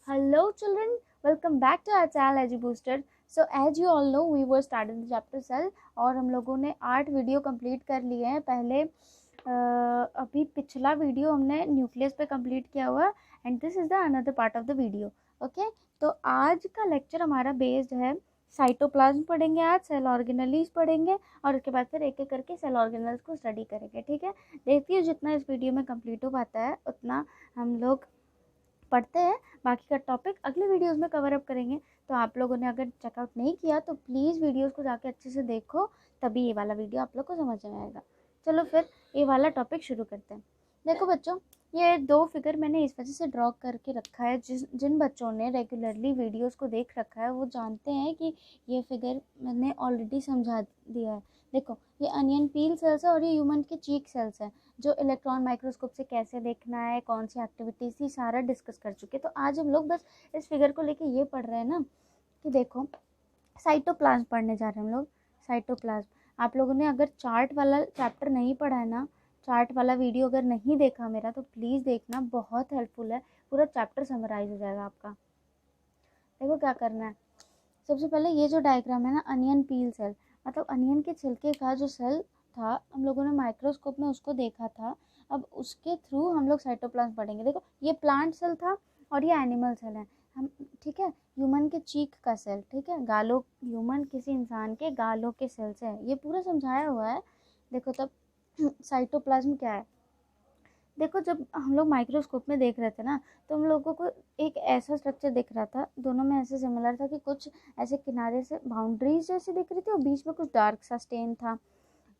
Hello children, welcome back to our channel EduBooster. So as you all know, we were started the chapter cell और हम लोगों ने 8 video complete कर लिए हैं। पहले अभी पिछला वीडियो हमने न्यूक्लियस पे कंप्लीट किया हुआ and this is the another part of the video. Okay, तो आज का लेक्चर हमारा बेस्ड है साइटोप्लाज्म पढ़ेंगे, आज सेल ऑर्गेनेल्स पढ़ेंगे और उसके बाद फिर एक एक करके सेल ऑर्गेनेल्स को स्टडी करेंगे। ठीक है, देखिए जितना इस वीडियो में कंप्लीट हो पाता है उतना हम लोग पढ़ते हैं, बाकी का टॉपिक अगले वीडियोस में कवर अप करेंगे। तो आप लोगों ने अगर चेकआउट नहीं किया तो प्लीज़ वीडियोस को जाके अच्छे से देखो, तभी ये वाला वीडियो आप लोग को समझ में आएगा। चलो फिर ये वाला टॉपिक शुरू करते हैं। देखो बच्चों, ये 2 फिगर मैंने इस वजह से ड्रॉ करके रखा है, जिन बच्चों ने रेगुलरली वीडियोस को देख रखा है वो जानते हैं कि ये फिगर मैंने ऑलरेडी समझा दिया है। देखो, ये अनियन पील सेल्स है और ये ह्यूमन के चीक सेल्स हैं, जो इलेक्ट्रॉन माइक्रोस्कोप से कैसे देखना है, कौन सी एक्टिविटीज़ थी, सारा डिस्कस कर चुके। तो आज हम लोग बस इस फिगर को लेके ये पढ़ रहे हैं ना कि देखो साइटोप्लाज्म पढ़ने जा रहे हैं हम लोग। साइटोप्लाज्म आप लोगों ने अगर चार्ट वाला चैप्टर नहीं पढ़ा है ना, चार्ट वाला वीडियो अगर नहीं देखा मेरा, तो प्लीज़ देखना, बहुत हेल्पफुल है। पूरा चैप्टर समराइज हो जाएगा आपका। देखो क्या करना है, सबसे पहले ये जो डायग्राम है ना, अनियन पील सेल, मतलब अनियन के छिलके का जो सेल था, हम लोगों ने माइक्रोस्कोप में उसको देखा था। अब उसके थ्रू हम लोग साइटोप्लाज्म पढ़ेंगे। देखो, ये प्लांट सेल था और ये एनिमल सेल है। हम ठीक है, ह्यूमन के चीक का सेल, ठीक है, गालों, ह्यूमन किसी इंसान के गालों के सेल से है, ये पूरा समझाया हुआ है। देखो तब साइटोप्लाज्म क्या है। देखो, जब हम लोग माइक्रोस्कोप में देख रहे थे ना, तो हम लोगों को एक ऐसा स्ट्रक्चर दिख रहा था, दोनों में ऐसे सिमिलर था कि कुछ ऐसे किनारे से बाउंड्रीज जैसी दिख रही थी और बीच में कुछ डार्क सा स्टेन था,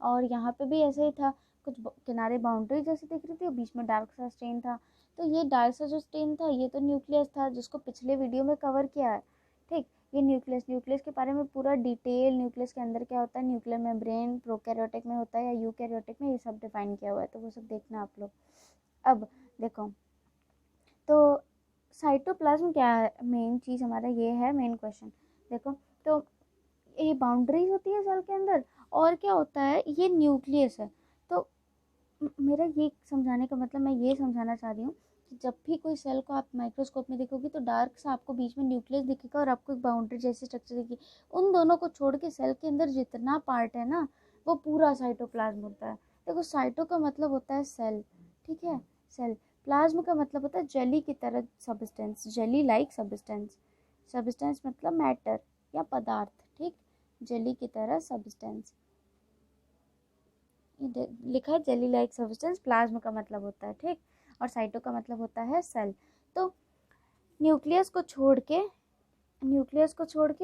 और यहाँ पे भी ऐसे ही था, कुछ किनारे बाउंड्री जैसी दिख रही थी और बीच में डार्क सा स्टेन था। तो ये डार्क सा जो स्टेन था, ये तो न्यूक्लियस था, जिसको पिछले वीडियो में कवर किया है। ठीक, ये न्यूक्लियस के बारे में पूरा डिटेल, न्यूक्लियस के अंदर क्या होता है, न्यूक्लियर मेम्ब्रेन प्रोकैरियोटिक में होता है या यूकैरियोटिक में, ये सब डिफाइन किया हुआ है, तो वो सब देखना आप लोग। अब देखो, तो साइटोप्लाज्म क्या है, मेन चीज़ हमारा ये है, मेन क्वेश्चन। देखो, तो ये बाउंड्रीज होती है सेल के अंदर, और क्या होता है, ये न्यूक्लियस है। तो मेरा ये समझाने का मतलब, मैं ये समझाना चाह रही हूँ कि जब भी कोई सेल को आप माइक्रोस्कोप में देखोगे तो डार्क सा आपको बीच में न्यूक्लियस दिखेगा और आपको एक बाउंड्री जैसी स्ट्रक्चर दिखेगी। उन दोनों को छोड़ के सेल के अंदर जितना पार्ट है ना, वो पूरा साइटोप्लाज्म होता है। देखो, साइटो का मतलब होता है सेल, ठीक है, सेल। प्लाज्म का मतलब होता है जेली की तरह substance, jelly like substance. Substance मतलब मैटर या पदार्थ, ठीक, जेली की तरह सब्सटेंस, लिखा है जेली लाइक सब्सटेंस, प्लाज्म का मतलब होता है, ठीक, और साइटो का मतलब होता है सेल। तो न्यूक्लियस को छोड़ के,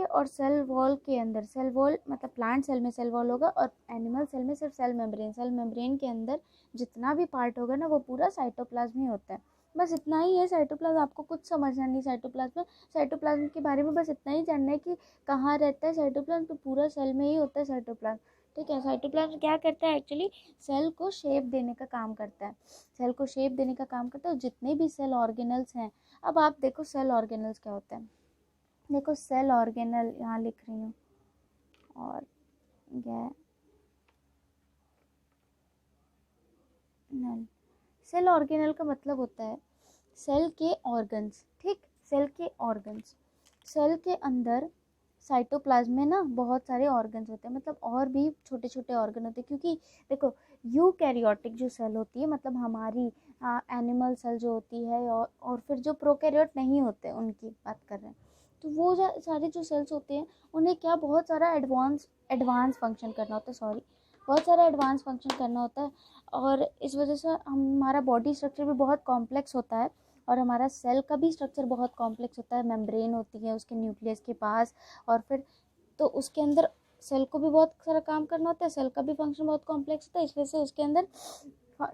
और सेल वॉल के अंदर, सेल वॉल मतलब प्लांट सेल में सेल वॉल होगा और एनिमल सेल में सिर्फ सेल मेम्ब्रेन के अंदर जितना भी पार्ट होगा ना, वो पूरा साइटोप्लाज्म ही होता है। बस इतना ही है साइटोप्लाज्म, आपको कुछ समझना नहीं साइटोप्लाज्म में। साइटोप्लाज्म के बारे में बस इतना ही जानना है कि कहाँ रहता है साइटोप्लाज्म, तो पूरा सेल में ही होता है साइटोप्लाज्म। ठीक है, साइटोप्लाज्म क्या करता है, एक्चुअली सेल को शेप देने का काम करता है, सेल को शेप देने का काम करता है, जितने भी सेल ऑर्गेनल्स हैं। अब आप देखो सेल ऑर्गेनल्स क्या होता है। देखो, सेल ऑर्गेनल यहाँ लिख रही हूँ, और नल, सेल ऑर्गेनल का मतलब होता है सेल के ऑर्गन्स, ठीक, सेल के ऑर्गन्स। सेल के अंदर साइटोप्लाज्म में ना बहुत सारे ऑर्गन्स होते हैं, मतलब और भी छोटे छोटे ऑर्गन होते हैं, क्योंकि देखो यूकैरियोटिक जो सेल होती है, मतलब हमारी एनिमल सेल जो होती है, और फिर जो प्रोकैरियोट नहीं होते उनकी बात कर रहे हैं, तो वो सारे जो सेल्स होते हैं, उन्हें क्या बहुत सारा एडवांस फंक्शन करना होता है, सॉरी, बहुत सारा एडवांस फंक्शन करना होता है, और इस वजह से हमारा बॉडी स्ट्रक्चर भी बहुत कॉम्प्लेक्स होता है, और हमारा सेल का भी स्ट्रक्चर बहुत कॉम्प्लेक्स होता है। मेम्ब्रेन होती है उसके न्यूक्लियस के पास, और फिर तो उसके अंदर सेल को भी बहुत सारा काम करना होता है, सेल का भी फंक्शन बहुत कॉम्प्लेक्स होता है, इस वजह से उसके अंदर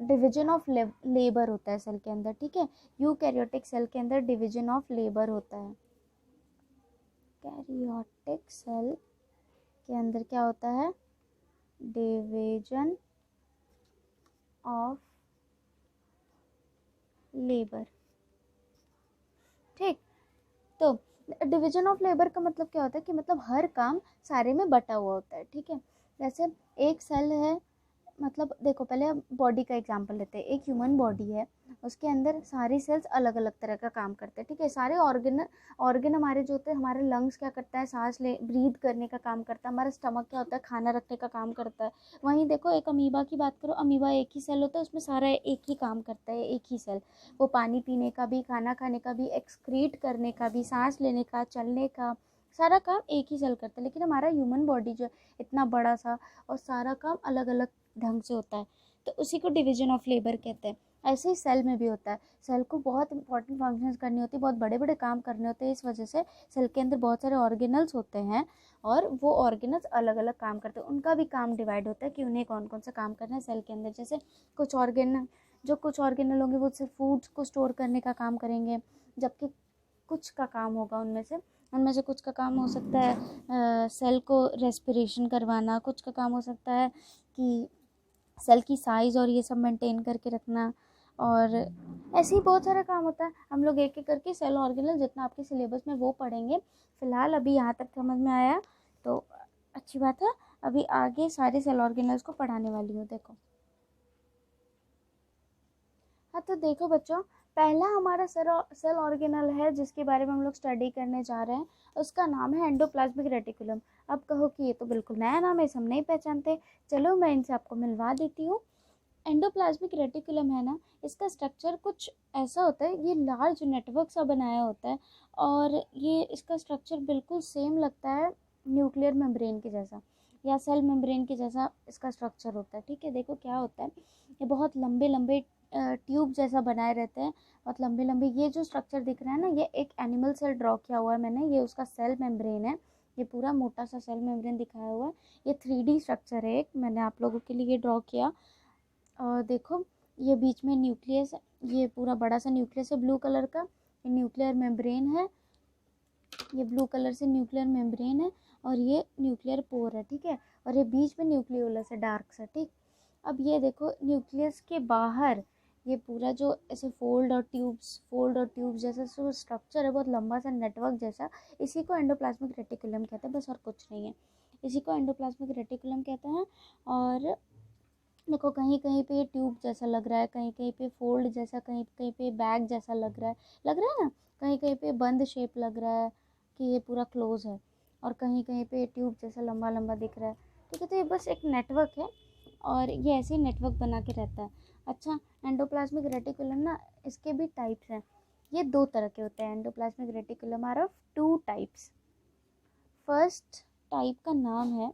डिवीजन ऑफ लेबर होता है सेल के अंदर, ठीक है, यूकैरियोटिक सेल के अंदर डिवीजन ऑफ लेबर होता है। कैरियोटिक सेल के अंदर क्या होता है, डिवीजन ऑफ लेबर, ठीक। तो डिवीजन ऑफ लेबर का मतलब क्या होता है कि मतलब हर काम सारे में बटा हुआ होता है, ठीक है। जैसे एक सेल है, मतलब देखो पहले हम बॉडी का एग्जांपल लेते हैं। एक ह्यूमन बॉडी है, उसके अंदर सारी सेल्स अलग अलग तरह का काम करते हैं, ठीक है। सारे ऑर्गन हमारे जो होते हैं, हमारे लंग्स क्या करता है, सांस ले ब्रीथ करने का काम करता है। हमारा स्टमक क्या होता है, खाना रखने का काम करता है। वहीं देखो एक अमीबा की बात करो, अमीबा एक ही सेल होता है, उसमें सारा एक ही काम करता है, एक ही सेल। वो पानी पीने का भी, खाना खाने का भी, एक्सक्रीट करने का भी, सांस लेने का, चलने का, सारा काम एक ही सेल करता है। लेकिन हमारा ह्यूमन बॉडी जो है इतना बड़ा सा, और सारा काम अलग अलग ढंग से होता है, तो उसी को डिवीजन ऑफ लेबर कहते हैं। ऐसे ही सेल में भी होता है। सेल को बहुत इंपॉर्टेंट फंक्शंस करनी होती है, बहुत बड़े बड़े काम करने होते हैं। इस वजह से सेल के अंदर बहुत सारे ऑर्गेनल्स होते हैं, और वो ऑर्गेनल्स अलग अलग काम करते हैं। उनका भी काम डिवाइड होता है कि उन्हें कौन कौन सा काम करना है सेल के अंदर। जैसे कुछ ऑर्गेनल होंगे वो सिर्फ फूड्स को स्टोर करने का काम करेंगे, जबकि कुछ का काम होगा उनमें से कुछ का काम हो सकता है सेल को रेस्पिरेशन करवाना, कुछ का काम हो सकता है कि सेल की साइज़ और ये सब मेंटेन करके रखना, और ऐसे ही बहुत सारा काम होता है। हम लोग एक एक करके सेल ऑर्गेनल जितना आपके सिलेबस में वो पढ़ेंगे। फ़िलहाल अभी यहाँ तक समझ में आया तो अच्छी बात है। अभी आगे सारे सेल ऑर्गेनल्स को पढ़ाने वाली हूँ। देखो हाँ, तो देखो बच्चों, पहला हमारा सेल ऑर्गेनल है जिसके बारे में हम लोग स्टडी करने जा रहे हैं, उसका नाम है एंडोप्लाज्मिक रेटिकुलम। अब कहो कि ये तो बिल्कुल नया नाम है, इसे हम नहीं पहचानते। चलो मैं इनसे आपको मिलवा देती हूँ। एंडोप्लाज्मिक रेटिकुलम है ना, इसका स्ट्रक्चर कुछ ऐसा होता है, ये लार्ज नेटवर्क सा बनाया होता है, और ये इसका स्ट्रक्चर बिल्कुल सेम लगता है न्यूक्लियर मेम्ब्रेन के जैसा, या सेल मेम्ब्रेन के जैसा इसका स्ट्रक्चर होता है, ठीक है। देखो क्या होता है, ये बहुत लंबे लंबे ट्यूब जैसा बनाए रहते हैं, बहुत लंबे लंबे। ये जो स्ट्रक्चर दिख रहा है ना, ये एक एनिमल सेल ड्रॉ किया हुआ है मैंने, ये उसका सेल मेम्ब्रेन है। ये पूरा मोटा सा सेल मेम्ब्रेन दिखाया हुआ है। ये 3D स्ट्रक्चर है, एक मैंने आप लोगों के लिए ड्रॉ किया। और देखो ये बीच में न्यूक्लियस है, ये पूरा बड़ा सा न्यूक्लियस है ब्लू कलर का, ये न्यूक्लियर मेम्ब्रेन है, ये ब्लू कलर से न्यूक्लियर मेम्ब्रेन है, और ये न्यूक्लियर पोर है, ठीक है। और ये बीच में न्यूक्लियोलस है डार्क सा, ठीक। अब ये देखो न्यूक्लियस के बाहर ये पूरा जो ऐसे फोल्ड और ट्यूब्स जैसा जो स्ट्रक्चर है, बहुत लंबा सा नेटवर्क जैसा, इसी को एंडोप्लाज्मिक रेटिकुलम कहते हैं, बस और कुछ नहीं है। इसी को एंडोप्लाज्मिक रेटिकुलम कहते हैं। और देखो कहीं कहीं पे ये ट्यूब जैसा लग रहा है, कहीं कहीं पे फोल्ड जैसा, कहीं कहीं पे बैग जैसा लग रहा है ना, कहीं कहीं पे बंद शेप लग रहा है कि ये पूरा क्लोज है, और कहीं कहीं पे ट्यूब जैसा लंबा लंबा दिख रहा है, ठीक है। तो ये बस एक नेटवर्क है, और ये ऐसे ही नेटवर्क बना के रहता है। अच्छा, एंडोप्लाज्मिक रेटिकुलम ना, इसके भी टाइप्स हैं। ये 2 तरह के होते हैं। Endoplasmic reticulum are of 2 types. First type का नाम है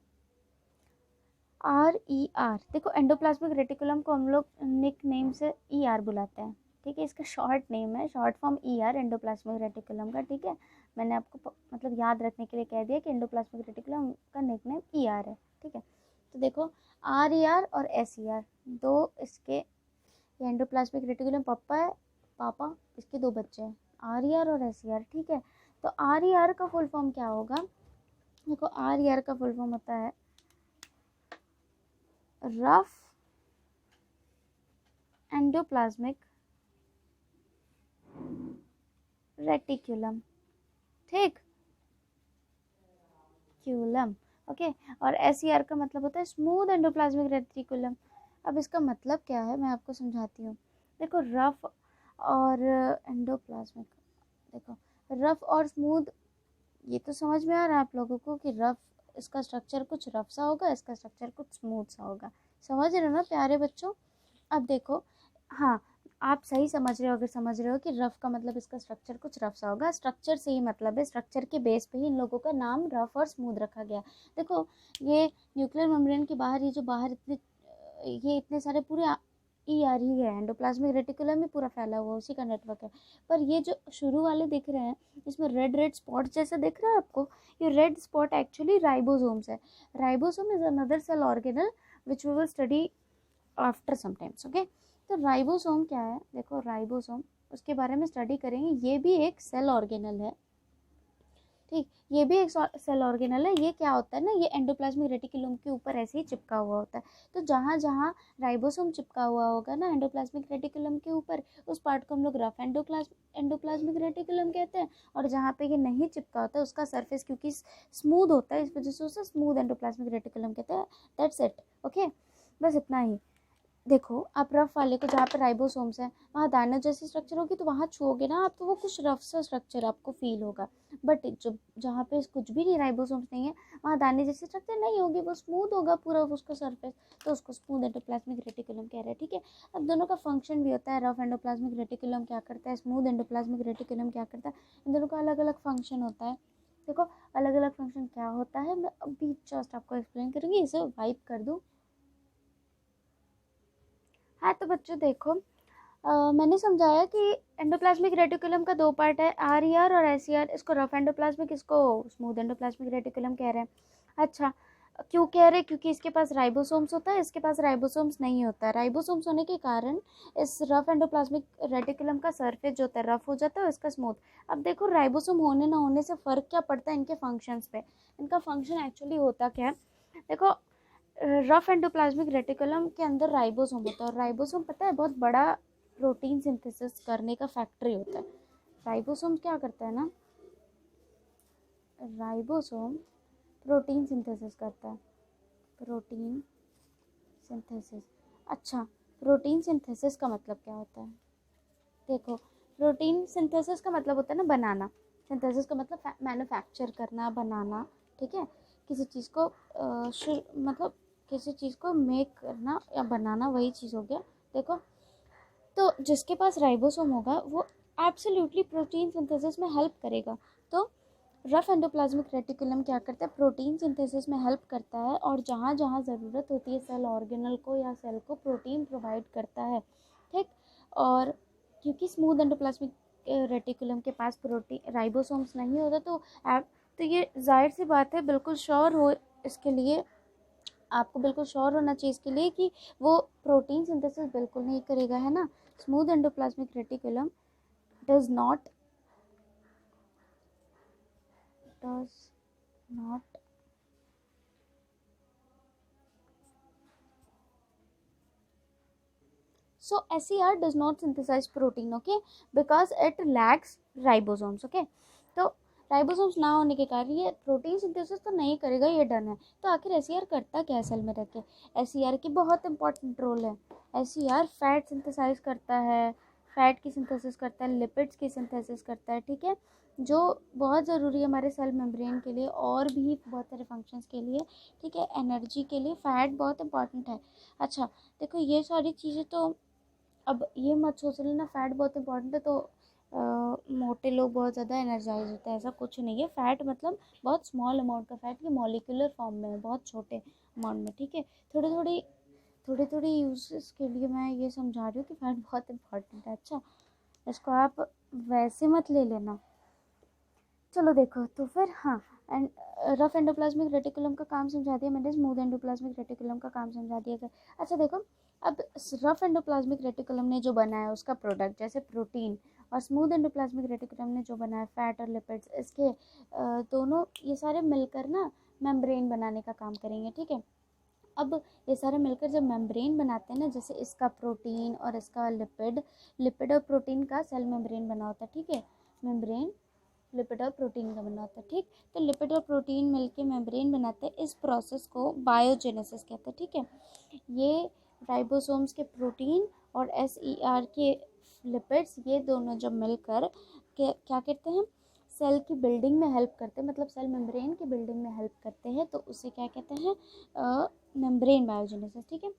RER। देखो एंडोप्लाज्मिक रेटिकुलम को हम लोग निक नेम से ER बुलाते हैं, ठीक है। इसका शॉर्ट नेम है, short form ER endoplasmic reticulum का, ठीक है। मैंने आपको मतलब याद रखने के लिए कह दिया कि एंडोप्लाज्मिक रेटिकुलम का निक नेम ER है, ठीक है। तो देखो RER और SER दो इसके, ये एंडोप्लाज्मिक रेटिकुलम पापा, इसके 2 बच्चे हैं, RER और SER, ठीक है। तो RER का फुल फॉर्म क्या होगा, देखो RER का फुल फॉर्म होता है रफ एंडोप्लाज्मिक रेटिकुलम, ठीक, क्यूलम, ओके। और SER का मतलब होता है स्मूथ एंडोप्लाज्मिक रेटिकुलम। अब इसका मतलब क्या है मैं आपको समझाती हूँ। देखो रफ और एंडोप्लाज्मिक, देखो रफ और स्मूथ, ये तो समझ में आ रहा है आप लोगों को कि रफ, इसका स्ट्रक्चर कुछ रफ सा होगा, इसका स्ट्रक्चर कुछ स्मूथ सा होगा। समझ रहे हो ना प्यारे बच्चों। अब देखो, हाँ आप सही समझ रहे हो, अगर समझ रहे हो कि रफ का मतलब इसका स्ट्रक्चर कुछ रफ सा होगा, स्ट्रक्चर से ही मतलब है, स्ट्रक्चर के बेस पे ही इन लोगों का नाम रफ और स्मूथ रखा गया। देखो ये न्यूक्लियर मेम्ब्रेन के बाहर, ये जो बाहर इतने सारे पूरे ER ही है, एंडोप्लाज्मिक रेटिकुलम में पूरा फैला हुआ उसी का नेटवर्क है। पर ये जो शुरू वाले दिख रहे हैं, इसमें रेड रेड स्पॉट जैसा दिख रहा है आपको, ये रेड स्पॉट एक्चुअली राइबोसोम्स है। Ribosome is another cell organelle which we will study after sometimes, okay. तो राइबोसोम क्या है, देखो राइबोसोम, उसके बारे में स्टडी करेंगे। ये भी एक सेल ऑर्गेनल है, ठीक, ये भी एक सेल ऑर्गेनल है। ये क्या होता है ना, ये एंडोप्लाज्मिक रेटिकुलम के ऊपर ऐसे ही चिपका हुआ होता है। तो जहाँ जहाँ राइबोसोम चिपका हुआ होगा ना एंडोप्लाज्मिक रेटिकुलम के ऊपर, उस पार्ट को हम लोग रफ एंडोप्लाज्मिक रेटिकुलम कहते हैं। और जहाँ पे ये नहीं चिपका होता है, उसका सरफेस क्योंकि स्मूथ होता है, इस वजह से उसे स्मूथ एंडोप्लाज्मिक रेटिकुलम कहते हैं। That's it, okay. बस इतना ही। देखो आप रफ वाले को, जहाँ पे राइबोसोम्स है वहाँ दाना जैसी स्ट्रक्चर होगी, तो वहाँ छुओगे ना आप तो वो कुछ रफ सा स्ट्रक्चर आपको फील होगा। बट जो जहाँ पे कुछ भी नहीं, राइबोसोम्स नहीं है, वहाँ दाने जैसी स्ट्रक्चर नहीं होगी, वो स्मूथ होगा पूरा उसका सरफेस, तो उसको स्मूथ एंडोप्लाज्मिक रेटिकुलम कह रहे हैं। ठीक है, अब दोनों का फंक्शन भी होता है, रफ एंडोप्लाज्मिक रेटिकुलम क्या करता है, स्मूथ एंडोप्लाज्मिक रेटिकुलम क्या करता है, इन दोनों का अलग अलग फंक्शन होता है। देखो अलग अलग फंक्शन क्या होता है, मैं अभी जस्ट आपको एक्सप्लेन करूँगी, इसे वाइप कर दूँ। हाँ तो बच्चों देखो, मैंने समझाया कि एंडोप्लाज्मिक रेटिकुलम का दो पार्ट है, आर ई आर और एस ई आर। इसको रफ एंडोप्लाज्मिक, इसको स्मूथ एंडोप्लाज्मिक रेटिकुलम कह रहे हैं। अच्छा, क्यों कह रहे हैं? क्योंकि इसके पास राइबोसोम्स होता है, इसके पास राइबोसोम्स नहीं होता है। राइबोसोम्स होने के कारण इस रफ एंडोप्लाज्मिक रेटिकुलम का सरफेस जो होता है रफ हो जाता है और इसका स्मूथ। अब देखो राइबोसोम होने ना होने से फ़र्क क्या पड़ता है इनके फंक्शंस पे। इनका फंक्शन एक्चुअली होता क्या है, देखो रफ एंडोप्लाज्मिक रेटिकुलम के अंदर राइबोसोम होता है, और राइबोसोम पता है बहुत बड़ा प्रोटीन सिंथेसिस करने का फैक्ट्री होता है। राइबोसोम क्या करता है ना, राइबोसोम प्रोटीन सिंथेसिस करता है, प्रोटीन सिंथेसिस। अच्छा, प्रोटीन सिंथेसिस का मतलब क्या होता है? देखो प्रोटीन सिंथेसिस का मतलब होता है ना बनाना, सिंथेसिस का मतलब मैन्युफैक्चर करना, बनाना। ठीक है, किसी चीज़ को मतलब किसी चीज़ को मेक करना या बनाना, वही चीज़ हो गया। देखो तो जिसके पास राइबोसोम होगा वो एब्सोल्युटली प्रोटीन सिंथेसिस में हेल्प करेगा। तो रफ एंडोप्लाज्मिक रेटिकुलम क्या करता है, प्रोटीन सिंथेसिस में हेल्प करता है, और जहाँ जहाँ ज़रूरत होती है सेल ऑर्गेनल को या सेल को, प्रोटीन प्रोवाइड करता है। ठीक, और क्योंकि स्मूथ एंडोप्लाज्मिक रेटिकुलम के पास प्रोटीन राइबोसोम्स नहीं होता, तो ये जाहिर सी बात है, बिल्कुल श्योर हो इसके लिए, आपको बिल्कुल श्योर होना चाहिए इसके लिए कि वो प्रोटीन सिंथेसिस बिल्कुल नहीं करेगा, है ना। Smooth endoplasmic reticulum does not so SER does not synthesize protein, okay, because it lacks ribosomes, okay। तो राइबोसोम्स ना होने के कारण ये प्रोटीन सिंथेसिस तो नहीं करेगा, ये डन है। तो आखिर एसईआर करता क्या है सेल में रह के? एसईआर की बहुत इंपॉर्टेंट रोल है। एसईआर फैट सिंथेसाइज करता है, फैट की सिंथेसिस करता है, लिपिड्स की सिंथेसिस करता है। ठीक है, जो बहुत ज़रूरी है हमारे सेल मेम्ब्रेन के लिए और भी बहुत सारे फंक्शंस के लिए। ठीक है, एनर्जी के लिए फैट बहुत इंपॉर्टेंट है। अच्छा देखो, ये सारी चीज़ें तो, अब ये मत सोच लेना फैट बहुत इंपॉर्टेंट है तो मोटे लोग बहुत ज़्यादा एनर्जाइज होते हैं, ऐसा कुछ नहीं है। फैट मतलब बहुत स्मॉल अमाउंट का फैट, ये मॉलिक्यूलर फॉर्म में है, बहुत छोटे अमाउंट में। ठीक है, थोड़ी थोड़ी यूजेस के लिए मैं ये समझा रही हूँ कि फैट बहुत इंपॉर्टेंट है। अच्छा, इसको आप वैसे मत ले लेना। चलो देखो तो फिर, हाँ, एंड रफ एंडोप्लाज्मिक रेटिकुलम का काम समझा दिया मैंने, स्मूथ एंडोप्लाज्मिक रेटिकुलम का काम समझा दिया गया। अच्छा देखो, अब रफ एंडोप्लाज्मिक रेटिकुलम ने जो बनाया उसका प्रोडक्ट जैसे प्रोटीन, और स्मूथ एंडोप्लाज्मिक रेटिकुलम ने जो बनाया फैट और लिपिड्स, इसके दोनों ये सारे मिलकर ना मेम्ब्रेन बनाने का काम करेंगे। ठीक है, अब ये सारे मिलकर जब मेम्ब्रेन बनाते हैं ना, जैसे इसका प्रोटीन और इसका लिपिड और प्रोटीन का सेल मेम्ब्रेन बना होता है। ठीक है, मेम्ब्रेन लिपिड और प्रोटीन का बना होता है। ठीक, तो लिपिड और प्रोटीन मिलके मेम्ब्रेन बनाते हैं, इस प्रोसेस को बायोजेनेसिस कहते हैं। ठीक है, ये राइबोसोम्स के प्रोटीन और एसईआर के लिपिड्स, ये दोनों जब मिलकर क्या कहते हैं, सेल की बिल्डिंग में हेल्प करते हैं, मतलब सेल मेम्ब्रेन की बिल्डिंग में हेल्प करते हैं, तो उसे क्या कहते हैं, मेम्ब्रेन बायोजेनेसिस। ठीक है,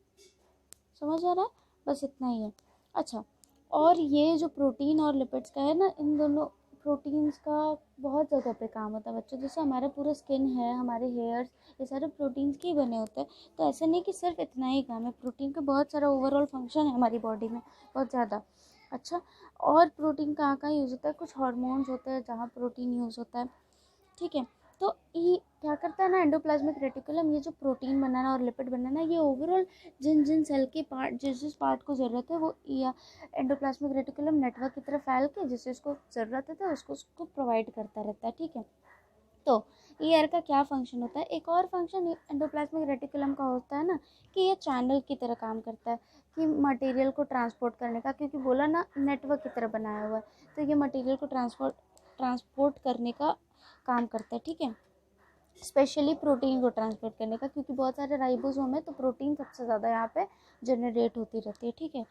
समझ आ रहा है? बस इतना ही है। अच्छा, और ये जो प्रोटीन और लिपिड्स का है ना, इन दोनों प्रोटीन्स का बहुत जगह पे काम होता है बच्चों। जैसे हमारा पूरा स्किन है, हमारे हेयर्स, ये सारे प्रोटीन्स के ही बने होते हैं। तो ऐसा नहीं कि सिर्फ इतना ही काम है, प्रोटीन का बहुत सारा ओवरऑल फंक्शन है हमारी बॉडी में, बहुत ज़्यादा। अच्छा, और प्रोटीन कहाँ कहाँ यूज़ होता है, कुछ हार्मोन्स होते हैं जहाँ प्रोटीन यूज़ होता है। ठीक है, तो ये क्या करता है ना, एंडोप्लाज्मिक रेटिकुलम, ये जो प्रोटीन बनाना और लिपिड बनाना, ये ओवरऑल जिन जिन सेल के पार्ट, जिस जिस पार्ट को ज़रूरत है, वो या एंडोप्लाज्मिक रेटिकुलम नेटवर्क की तरफ फैल के जिस जिसको ज़रूरत है तो उसको प्रोवाइड करता रहता है। ठीक है, तो ईआर का क्या फंक्शन होता है, एक और फंक्शन एंडोप्लाज्मिक रेटिकुलम का होता है ना, कि ये चैनल की तरह काम करता है, कि मटेरियल को ट्रांसपोर्ट करने का, क्योंकि बोला ना नेटवर्क की तरह बनाया हुआ है, तो ये मटेरियल को ट्रांसपोर्ट करने का काम करता है। ठीक है, स्पेशली प्रोटीन को ट्रांसपोर्ट करने का, क्योंकि बहुत सारे राइबोसोम है तो प्रोटीन सबसे ज़्यादा यहाँ पे जनरेट होती रहती है, ठीक है।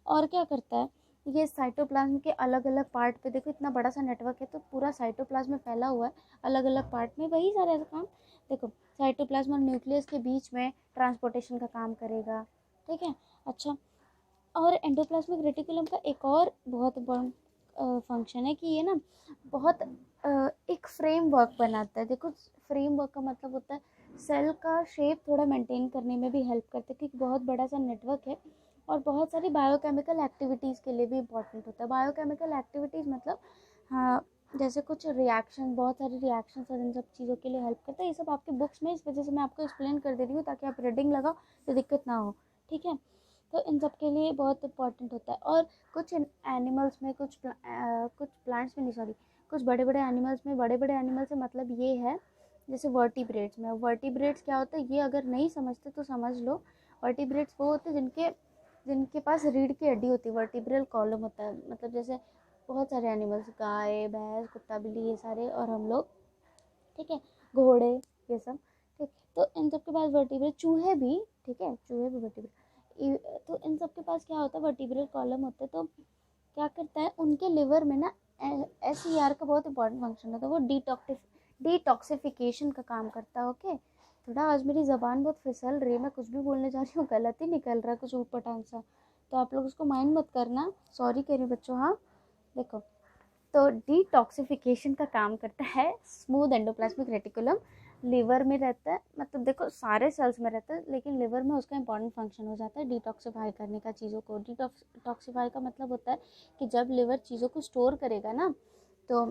और क्या करता है ये साइटोप्लाज्म के अलग अलग पार्ट पे, देखो इतना बड़ा सा नेटवर्क है तो पूरा साइटोप्लाज्म में फैला हुआ है अलग अलग पार्ट में, वही सारा काम देखो साइटोप्लाज्म और न्यूक्लियस के बीच में ट्रांसपोर्टेशन का काम करेगा, ठीक है। अच्छा, और एंडोप्लाज्मिक रेटिकुलम का एक और बहुत बड़ा फंक्शन है कि ये ना बहुत एक फ्रेमवर्क बनाता है। देखो फ्रेमवर्क का मतलब होता है सेल का शेप थोड़ा मेंटेन करने में भी हेल्प करता है, क्योंकि बहुत बड़ा सा नेटवर्क है और बहुत सारी बायोकेमिकल एक्टिविटीज़ के लिए भी इम्पॉर्टेंट होता है। बायोकेमिकल एक्टिविटीज़ मतलब हाँ, जैसे कुछ रिएक्शन, बहुत सारे रिएक्शंस और इन सब चीज़ों के लिए हेल्प करता है। ये सब आपके बुक्स में, इस वजह से मैं आपको एक्सप्लेन कर दे रही हूँ ताकि आप रीडिंग लगाओ तो दिक्कत ना हो, ठीक है। तो इन सब के लिए बहुत इंपॉर्टेंट होता है। और कुछ एनिमल्स में, कुछ प्लांट्स में नहीं, सॉरी, कुछ बड़े बड़े एनिमल्स में, बड़े बड़े एनिमल से मतलब ये है जैसे वर्टिब्रेट्स में। वर्टिब्रेट्स क्या होता है ये अगर नहीं समझते तो समझ लो। वर्टिब्रेट्स वो होते हैं जिनके पास रीढ़ की हड्डी होती है, वर्टिब्रल कॉलम होता है। मतलब जैसे बहुत सारे एनिमल्स, गाय भैंस कुत्ता बिल्ली ये सारे, और हम लोग, ठीक है, घोड़े ये सब, ठीक। तो इन सब के पास वर्टिब्रल, चूहे भी, ठीक है, चूहे भी वर्टिब्रल, तो इन सब के पास क्या होता है वर्टिब्रल कॉलम होता है। तो क्या करता है उनके लिवर में ना SCR का बहुत इंपॉर्टेंट फंक्शन होता है, वो डिटॉक्सिफिकेशन का काम करता है, ओके। थोड़ा आज मेरी ज़बान बहुत फिसल रही है, मैं कुछ भी बोलने जा रही हूँ गलत ही निकल रहा है, कुछ ऊटपटांग सा, तो आप लोग उसको माइंड मत करना, सॉरी कह रही हूँ बच्चों। हाँ देखो, तो डिटॉक्सिफिकेशन का काम करता है स्मूथ एंडोप्लाज्मिक रेटिकुलम। लिवर में रहता है, मतलब देखो सारे सेल्स में रहता है लेकिन लिवर में उसका इंपॉर्टेंट फंक्शन हो जाता है डिटॉक्सिफाई करने का चीज़ों को। डिटॉक्सिफाई का मतलब होता है कि जब लिवर चीज़ों को स्टोर करेगा ना, तो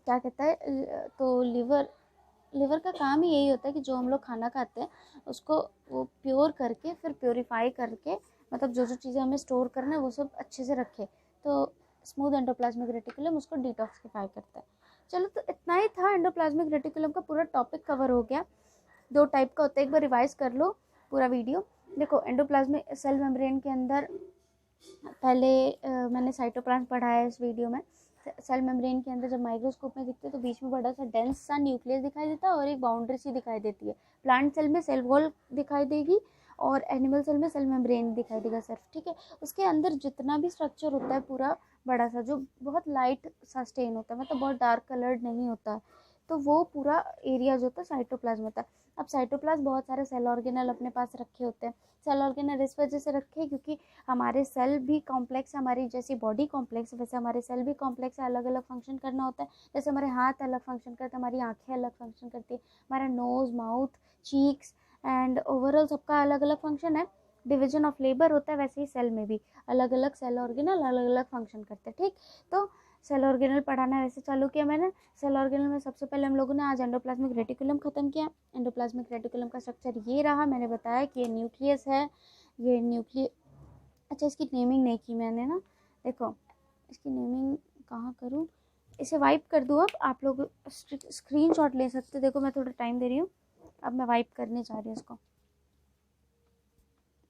क्या कहता है, तो लिवर का काम ही यही होता है कि जो हम लोग खाना खाते हैं उसको वो प्योर करके फिर प्योरीफाई करके, मतलब जो जो चीज़ें हमें स्टोर करना है वो सब अच्छे से रखे। तो स्मूथ एंडोप्लाज्मिक रेटिकुलम उसको डिटॉक्सिफाई करता है। चलो, तो इतना ही था, एंडोप्लाज्मिक रेटिकुलम का पूरा टॉपिक कवर हो गया। 2 टाइप का होता है, एक बार रिवाइज कर लो पूरा वीडियो। देखो एंडोप्लाज्मिक सेल मेम्ब्रेन के अंदर पहले मैंने साइटोप्लाज्म पढ़ा है इस वीडियो में। सेल मेम्ब्रेन के अंदर जब माइक्रोस्कोप में दिखते हैं तो बीच में बड़ा सा डेंस सा न्यूक्लियस दिखाई देता है और एक बाउंड्री सी दिखाई देती है। प्लांट सेल में सेल वॉल दिखाई देगी और एनिमल सेल में सेल मेम्ब्रेन दिखाई देगा सिर्फ, ठीक है। उसके अंदर जितना भी स्ट्रक्चर होता है पूरा बड़ा सा, जो बहुत लाइट सा स्टेन होता है, मतलब बहुत डार्क कलर्ड नहीं होता है, तो वो पूरा एरिया जो होता है साइटोप्लाज्म होता है। अब साइटोप्लाज्म बहुत सारे सेल ऑर्गेनल अपने पास रखे होते हैं। सेल ऑर्गेनल इस वजह से रखे क्योंकि हमारे सेल भी कॉम्प्लेक्स है, हमारी जैसी बॉडी कॉम्प्लेक्स है वैसे हमारे सेल भी कॉम्प्लेक्स है, अलग अलग फंक्शन करना होता है। जैसे हमारे हाथ अलग फंक्शन करते हैं, हमारी आंखें अलग फंक्शन करती है, हमारा nose, mouth, cheeks and overall सबका अलग अलग फंक्शन है। डिवीजन ऑफ लेबर होता है, वैसे ही सेल में भी अलग अलग सेल ऑर्गेनल अलग अलग फंक्शन करते हैं, ठीक। तो सेल ऑर्गेनल पढ़ाना वैसे चालू किया मैंने। सेल ऑर्गेनल में सबसे पहले हम लोगों ने आज एंडोप्लाज्मिक रेटिकुलम खत्म किया। एंडोप्लाज्मिक रेटिकुलम का स्ट्रक्चर ये रहा, मैंने बताया कि ये न्यूक्लियस है, ये न्यूक्लियस। अच्छा, इसकी नेमिंग नहीं की मैंने ना, देखो इसकी नेमिंग कहाँ करूँ, इसे वाइप कर दूँ। अब आप लोग स्क्रीनशॉट ले सकते, देखो मैं थोड़ा टाइम दे रही हूँ, अब मैं वाइप करने जा रही हूँ इसको,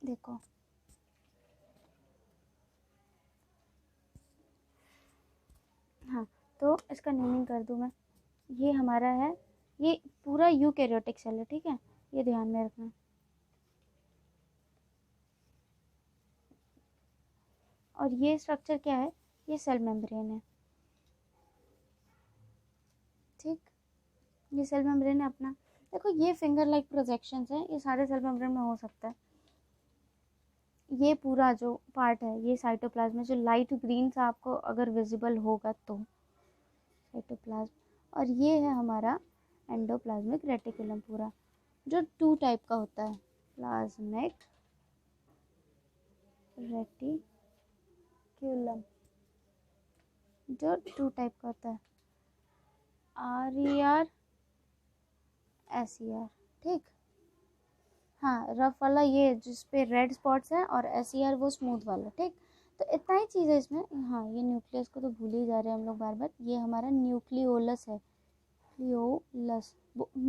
देखो हाँ। तो इसका नेमिंग कर दूँ मैं, ये हमारा है, ये पूरा यूकैरियोटिक सेल है, ठीक है, ये ध्यान में रखना। और ये स्ट्रक्चर क्या है, ये सेल मेम्ब्रेन है, ठीक, ये सेल मेम्ब्रेन है अपना। देखो ये फिंगर लाइक प्रोजेक्शंस है, ये सारे सेल मेम्ब्रेन में हो सकता है। ये पूरा जो पार्ट है ये साइटोप्लाज्म है, जो लाइट ग्रीन सा आपको अगर विजिबल होगा तो साइटोप्लाज्म। और ये है हमारा एंडोप्लाज्मिक रेटिकुलम पूरा, जो 2 टाइप का होता है, प्लाज्मिक रेटिकुलम जो 2 टाइप का होता है, RER SER, ठीक। हाँ, रफ वाला ये जिस पे रेड स्पॉट्स हैं, और SER वो स्मूथ वाला, ठीक। तो इतना ही चीज़ है इसमें। हाँ, ये न्यूक्लियस को तो भूल ही जा रहे हैं हम लोग बार बार, ये हमारा न्यूक्लियोलस है, न्यूक्लियोलस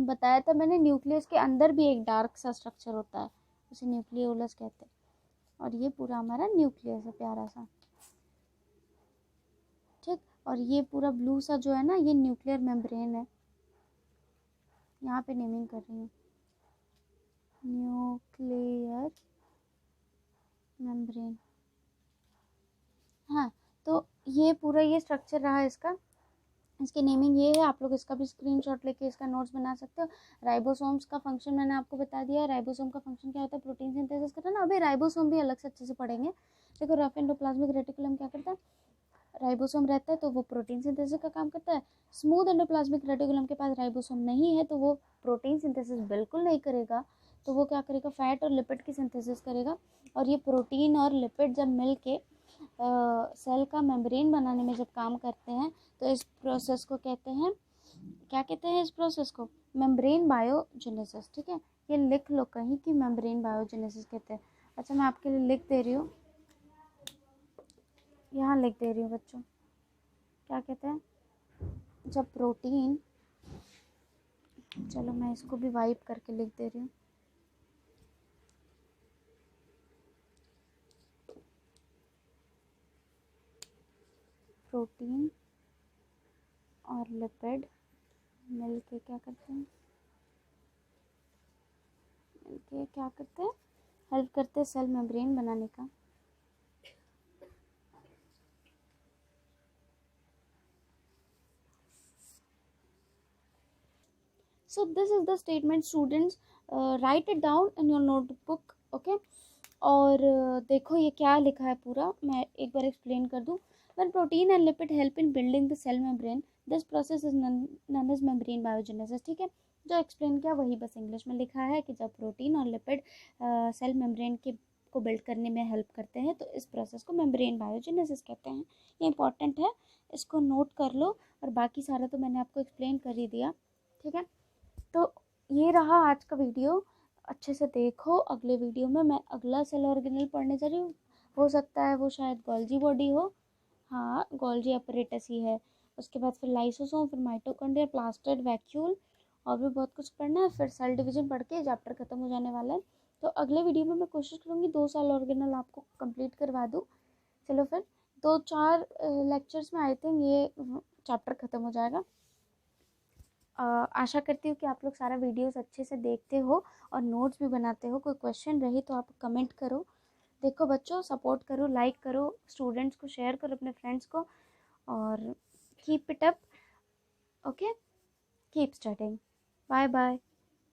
बताया था मैंने। न्यूक्लियस के अंदर भी एक डार्क सा स्ट्रक्चर होता है, उसे न्यूक्लियोलस कहते हैं। और ये पूरा हमारा न्यूक्लियस है प्यारा सा, ठीक। और ये पूरा ब्लू सा जो है ना, ये न्यूक्लियर मेम्ब्रेन है, यहाँ पे नेमिंग कर रही हूँ, न्यूक्लियर मेम्ब्रेन। हाँ, तो ये पूरा ये स्ट्रक्चर रहा इसका, इसकी नेमिंग ये है। आप लोग इसका भी स्क्रीनशॉट लेके इसका नोट्स बना सकते हो। राइबोसोम्स का फंक्शन मैंने आपको बता दिया है। राइबोसोम का फंक्शन क्या होता है, प्रोटीन सिंथेसिस करना ना। अभी राइबोसोम भी अलग से अच्छे से पढ़ेंगे। देखो रफ एंडोप्लाज्मिक रेटिकुलम क्या करता है, राइबोसोम रहता है तो वो प्रोटीन सिंथेसिस का काम करता है। स्मूथ एंडोप्लाज्मिक रेटिकुलम के पास राइबोसोम नहीं है तो वो प्रोटीन सिंथेसिस बिल्कुल नहीं करेगा, तो वो क्या करेगा, फैट और लिपिड की सिंथेसिस करेगा। और ये प्रोटीन और लिपिड जब मिल के सेल का मेम्ब्रेन बनाने में जब काम करते हैं तो इस प्रोसेस को कहते हैं, क्या कहते हैं इस प्रोसेस को, मेम्ब्रेन बायोजेनेसिस। ठीक है, ये लिख लो कहीं कि मेम्ब्रेन बायोजेनेसिस कहते हैं। अच्छा मैं आपके लिए लिख दे रही हूँ, यहाँ लिख दे रही हूँ बच्चों, क्या कहते हैं, जब प्रोटीन, चलो मैं इसको भी वाइप करके लिख दे रही हूँ, प्रोटीन और लिपिड मिल के क्या करते हैं, मिलके क्या करते हैं, हेल्प करते हैं सेल मेम्ब्रेन बनाने का। So this is the statement students, write it down in your notebook, okay? और देखो ये क्या लिखा है पूरा, मैं एक बार एक्सप्लेन कर दूँ। When protein and lipid help in building the cell membrane, this process is known as membrane biogenesis। ठीक है, जो एक्सप्लेन किया वही बस इंग्लिश में लिखा है कि जब प्रोटीन और लिपिड सेल मेम्ब्रेन के को बिल्ड करने में हेल्प करते हैं तो इस प्रोसेस को मेम्ब्रेन बायोजेनेसिस कहते हैं। ये इंपॉर्टेंट है, इसको नोट कर लो। और बाकी सारा तो मैंने आपको एक्सप्लेन कर ही दिया। ठीक है, तो ये रहा आज का वीडियो, अच्छे से देखो। अगले वीडियो में मैं अगला सेल ऑर्गेनल पढ़ने जा रही हूँ, हो सकता है वो शायद गोल्जी बॉडी हो, हाँ गोल्जी अपरेटस ही है। उसके बाद फिर लाइसोसोम, फिर माइटोकॉन्ड्रिया, प्लास्टिड वैक्यूल, और भी बहुत कुछ पढ़ना है। फिर सेल डिवीजन पढ़ के चैप्टर खत्म हो जाने वाला है। तो अगले वीडियो में मैं कोशिश करूँगी 2 सेल ऑर्गेनल आपको कंप्लीट करवा दूँ। चलो फिर 2-4 लेक्चर्स में आई थिंक ये चैप्टर ख़त्म हो जाएगा। आशा करती हूँ कि आप लोग सारा वीडियोस अच्छे से देखते हो और नोट्स भी बनाते हो। कोई क्वेश्चन रही तो आप कमेंट करो। देखो बच्चों, सपोर्ट करो, लाइक करो, स्टूडेंट्स को शेयर करो, अपने फ्रेंड्स को, और keep it up, okay, keep studying, bye bye.